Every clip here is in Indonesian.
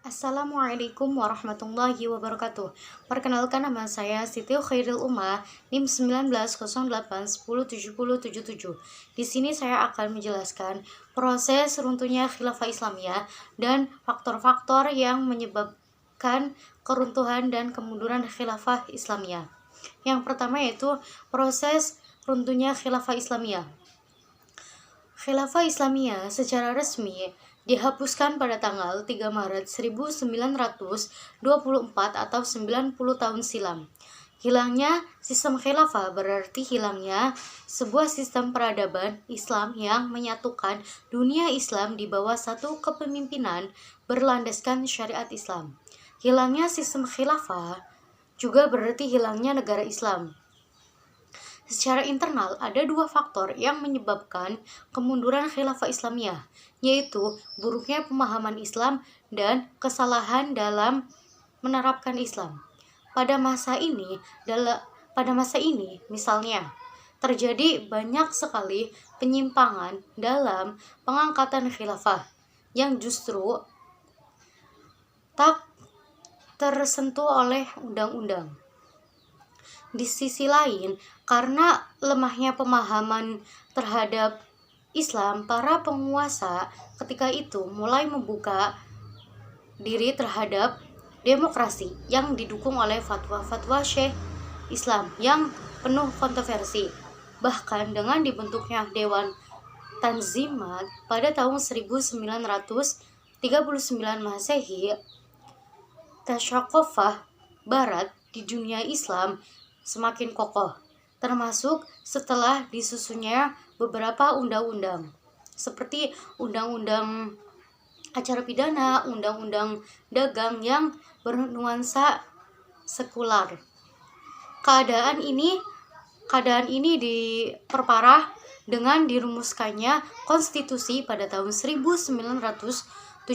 Assalamualaikum warahmatullahi wabarakatuh. Perkenalkan, nama saya Siti Khairil Umma, NIM 1908107077. Di sini saya akan menjelaskan proses runtuhnya Khilafah Islamiyah dan faktor-faktor yang menyebabkan keruntuhan dan kemunduran Khilafah Islamiyah. Yang pertama yaitu proses runtuhnya Khilafah Islamiyah. Khilafah Islamiyah secara resmi dihapuskan pada tanggal 3 Maret 1924 atau 90 tahun silam. Hilangnya sistem khilafah berarti hilangnya sebuah sistem peradaban Islam yang menyatukan dunia Islam di bawah satu kepemimpinan berlandaskan syariat Islam. Hilangnya sistem khilafah juga berarti hilangnya negara Islam. Secara internal, ada dua faktor yang menyebabkan kemunduran Khilafah Islamiyah, yaitu buruknya pemahaman Islam dan kesalahan dalam menerapkan Islam. Pada masa ini, misalnya, terjadi banyak sekali penyimpangan dalam pengangkatan khilafah yang justru tak tersentuh oleh undang-undang. Di sisi lain, karena lemahnya pemahaman terhadap Islam, para penguasa ketika itu mulai membuka diri terhadap demokrasi yang didukung oleh fatwa-fatwa Syekh Islam yang penuh kontroversi. Bahkan dengan dibentuknya Dewan Tanzimat pada tahun 1939 Masehi, tasyakufah Barat di dunia Islam semakin kokoh, termasuk setelah disusunnya beberapa undang-undang seperti Undang-Undang Acara Pidana, Undang-Undang Dagang yang bernuansa sekular. Keadaan ini diperparah dengan dirumuskannya konstitusi pada tahun 1976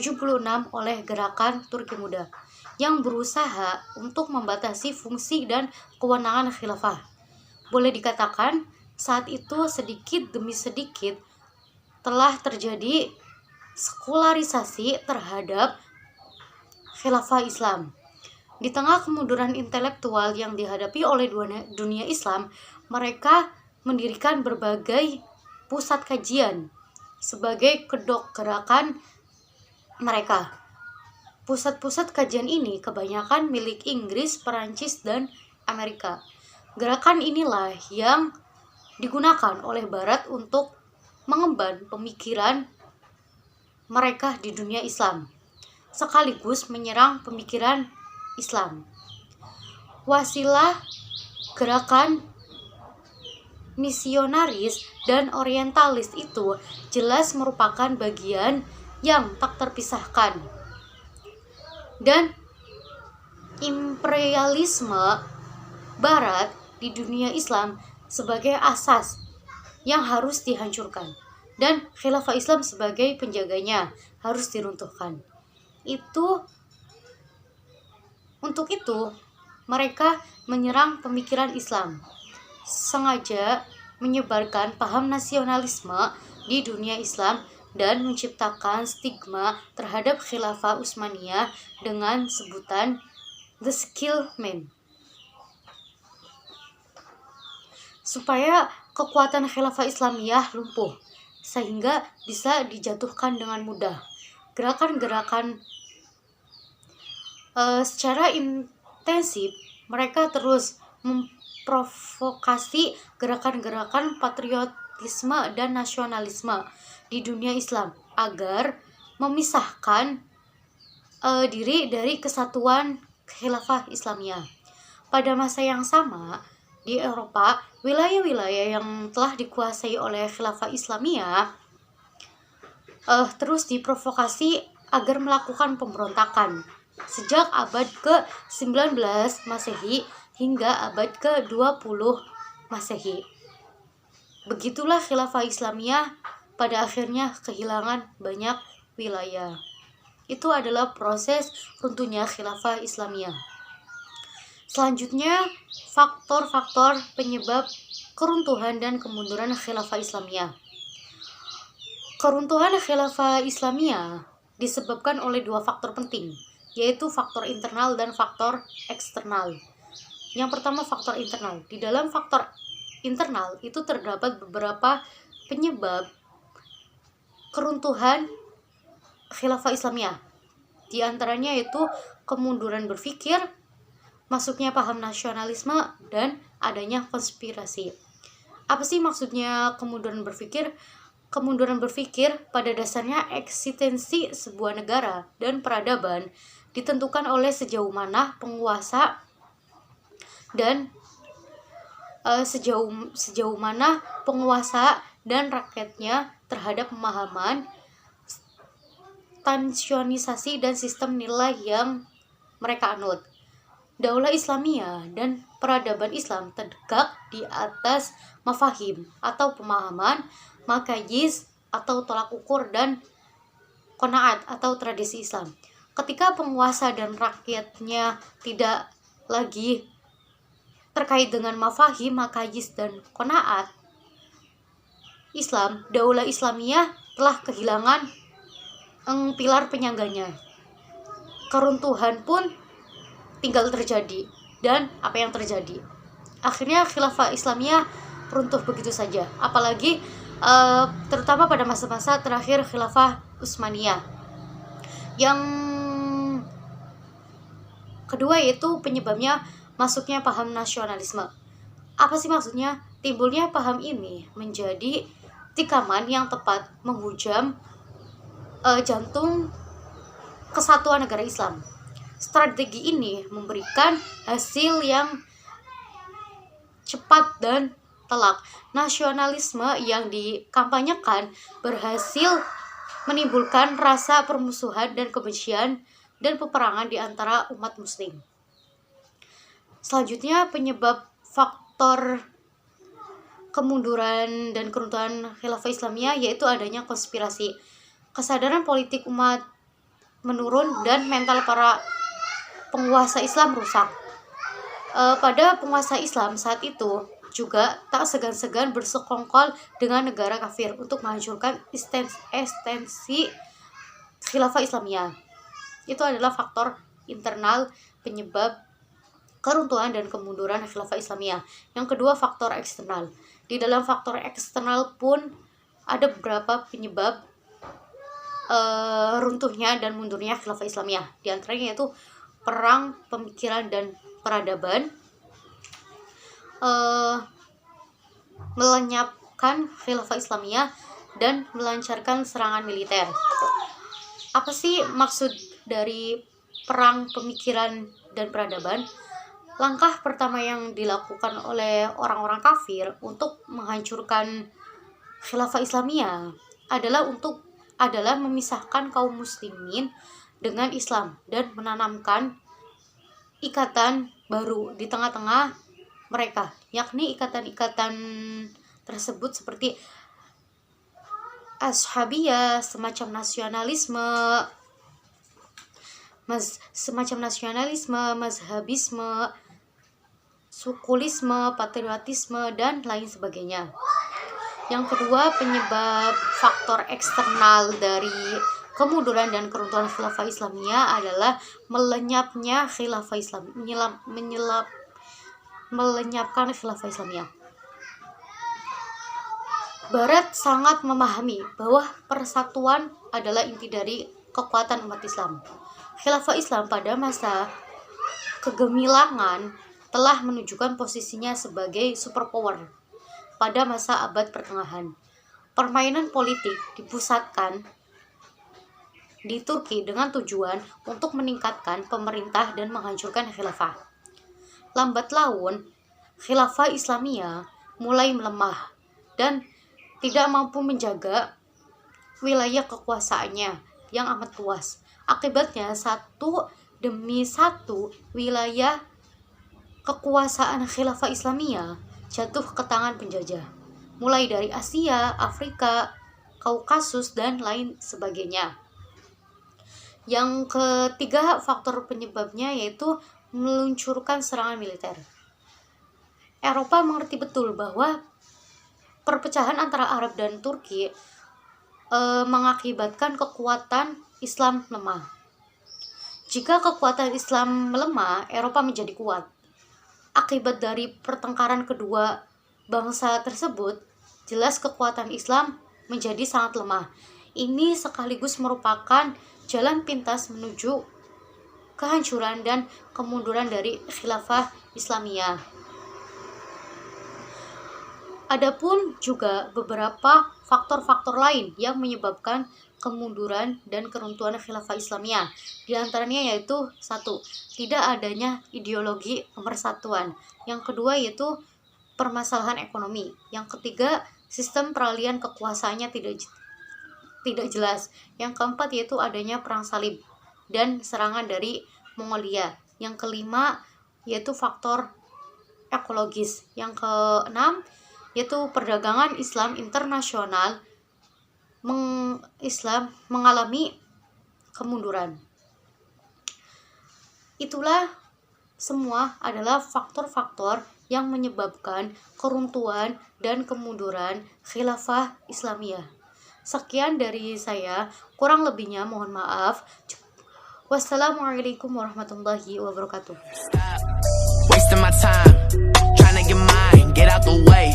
oleh Gerakan Turki Muda yang berusaha untuk membatasi fungsi dan kewenangan khilafah. Boleh dikatakan saat itu sedikit demi sedikit telah terjadi sekularisasi terhadap khilafah Islam. Di tengah kemunduran intelektual yang dihadapi oleh dunia Islam, mereka mendirikan berbagai pusat kajian sebagai kedok gerakan mereka. Pusat-pusat kajian ini kebanyakan milik Inggris, Perancis, dan Amerika. Gerakan inilah yang digunakan oleh Barat untuk mengemban pemikiran mereka di dunia Islam, sekaligus menyerang pemikiran Islam. Wasilah gerakan misionaris dan orientalis itu jelas merupakan bagian yang tak terpisahkan. Dan imperialisme Barat di dunia Islam sebagai asas yang harus dihancurkan, dan khilafah Islam sebagai penjaganya harus diruntuhkan. Untuk itu mereka menyerang pemikiran Islam, sengaja menyebarkan paham nasionalisme di dunia Islam dan menciptakan stigma terhadap khilafah Utsmaniyah dengan sebutan The Skill Man, supaya kekuatan khilafah Islamiyah lumpuh sehingga bisa dijatuhkan dengan mudah. Gerakan-gerakan secara intensif mereka terus memprovokasi gerakan-gerakan patriotisme dan nasionalisme di dunia Islam agar memisahkan diri dari kesatuan khilafah Islamiyah. Pada masa yang sama, di Eropa, wilayah-wilayah yang telah dikuasai oleh khilafah Islamiyah terus diprovokasi agar melakukan pemberontakan sejak abad ke-19 Masehi hingga abad ke-20 Masehi. Begitulah khilafah Islamiyah pada akhirnya kehilangan banyak wilayah. Itu adalah proses runtuhnya khilafah Islamiyah. Selanjutnya, faktor-faktor penyebab keruntuhan dan kemunduran khilafah Islamiyah. Keruntuhan khilafah Islamiyah disebabkan oleh dua faktor penting, yaitu faktor internal dan faktor eksternal. Yang pertama, faktor internal. Di dalam faktor internal itu terdapat beberapa penyebab keruntuhan khilafah Islamiyah. Di antaranya yaitu kemunduran berpikir, masuknya paham nasionalisme, dan adanya konspirasi. Apa sih maksudnya kemunduran berpikir? Kemunduran berpikir pada dasarnya eksistensi sebuah negara dan peradaban ditentukan oleh sejauh mana penguasa dan sejauh mana penguasa dan rakyatnya terhadap pemahaman, tensionisasi, dan sistem nilai yang mereka anut. Daulah Islamiyah dan peradaban Islam tegak di atas mafahim atau pemahaman, maqayis atau tolak ukur, dan qanaat atau tradisi Islam. Ketika penguasa dan rakyatnya tidak lagi terkait dengan mafahim, maqayis, dan qanaat Islam, daulah Islamiyah telah kehilangan pilar penyangganya. Keruntuhan pun tinggal terjadi. Dan apa yang terjadi? Akhirnya khilafah Islamiyah runtuh begitu saja. Apalagi terutama pada masa-masa terakhir khilafah Utsmaniyah. Yang kedua yaitu penyebabnya masuknya paham nasionalisme. Apa sih maksudnya? Timbulnya paham ini menjadi tikaman yang tepat menghujam jantung kesatuan negara Islam. Strategi ini memberikan hasil yang cepat dan telak. Nasionalisme yang dikampanyekan berhasil menimbulkan rasa permusuhan dan kebencian dan peperangan di antara umat muslim. Selanjutnya, penyebab faktor kemunduran dan keruntuhan khilafah Islamiyah yaitu adanya konspirasi. Kesadaran politik umat menurun dan mental para penguasa Islam rusak. Pada penguasa Islam saat itu juga tak segan-segan bersekongkol dengan negara kafir untuk menghancurkan eksistensi khilafah Islamiyah. Itu adalah faktor internal penyebab keruntuhan dan kemunduran khilafah Islamiyah. Yang kedua, faktor eksternal. Di dalam faktor eksternal pun ada beberapa penyebab runtuhnya dan mundurnya khilafah Islamiyah. Di antaranya yaitu perang pemikiran dan peradaban, melenyapkan khilafah Islamiyah, dan melancarkan serangan militer. Apa sih maksud dari perang pemikiran dan peradaban? Langkah pertama yang dilakukan oleh orang-orang kafir untuk menghancurkan khilafah Islamiyah adalah memisahkan kaum muslimin dengan Islam dan menanamkan ikatan baru di tengah-tengah mereka, yakni ikatan-ikatan tersebut seperti ashabiyah, semacam nasionalisme, mazhabisme, sukulisme, patriotisme, dan lain sebagainya. Yang kedua, penyebab faktor eksternal dari kemunduran dan keruntuhan khilafah Islamiyah adalah melenyapnya khilafah Islam, melenyapkan khilafah Islamiyah. Barat sangat memahami bahwa persatuan adalah inti dari kekuatan umat Islam. Khilafah Islam pada masa kegemilangan telah menunjukkan posisinya sebagai superpower. Pada masa abad pertengahan, permainan politik dipusatkan di Turki dengan tujuan untuk meningkatkan pemerintah dan menghancurkan khilafah. Lambat laun, khilafah Islamiyah mulai melemah dan tidak mampu menjaga wilayah kekuasaannya yang amat luas. Akibatnya, satu demi satu wilayah kekuasaan khilafah Islamiyah jatuh ke tangan penjajah, mulai dari Asia, Afrika, Kaukasus, dan lain sebagainya. Yang ketiga, faktor penyebabnya yaitu meluncurkan serangan militer. Eropa mengerti betul bahwa perpecahan antara Arab dan Turki mengakibatkan kekuatan Islam lemah. Jika kekuatan Islam melemah, Eropa menjadi kuat. Akibat dari pertengkaran kedua bangsa tersebut, jelas kekuatan Islam menjadi sangat lemah. Ini sekaligus merupakan jalan pintas menuju kehancuran dan kemunduran dari khilafah Islamiyah. Adapun juga beberapa faktor-faktor lain yang menyebabkan kemunduran dan keruntuhan khilafah Islamiyah. Di antaranya yaitu 1. Tidak adanya ideologi pemersatuan. Yang kedua yaitu permasalahan ekonomi. Yang ketiga, sistem peralihan kekuasaannya tidak jelas. Yang keempat yaitu adanya perang salib dan serangan dari Mongolia. Yang kelima yaitu faktor ekologis. Yang keenam yaitu perdagangan Islam internasional mengalami kemunduran. Itulah semua adalah faktor-faktor yang menyebabkan keruntuhan dan kemunduran khilafah Islamiyah. Sekian dari saya, kurang lebihnya mohon maaf. Wassalamualaikum warahmatullahi wabarakatuh. Wasting my time, trying to get mine, get out the way.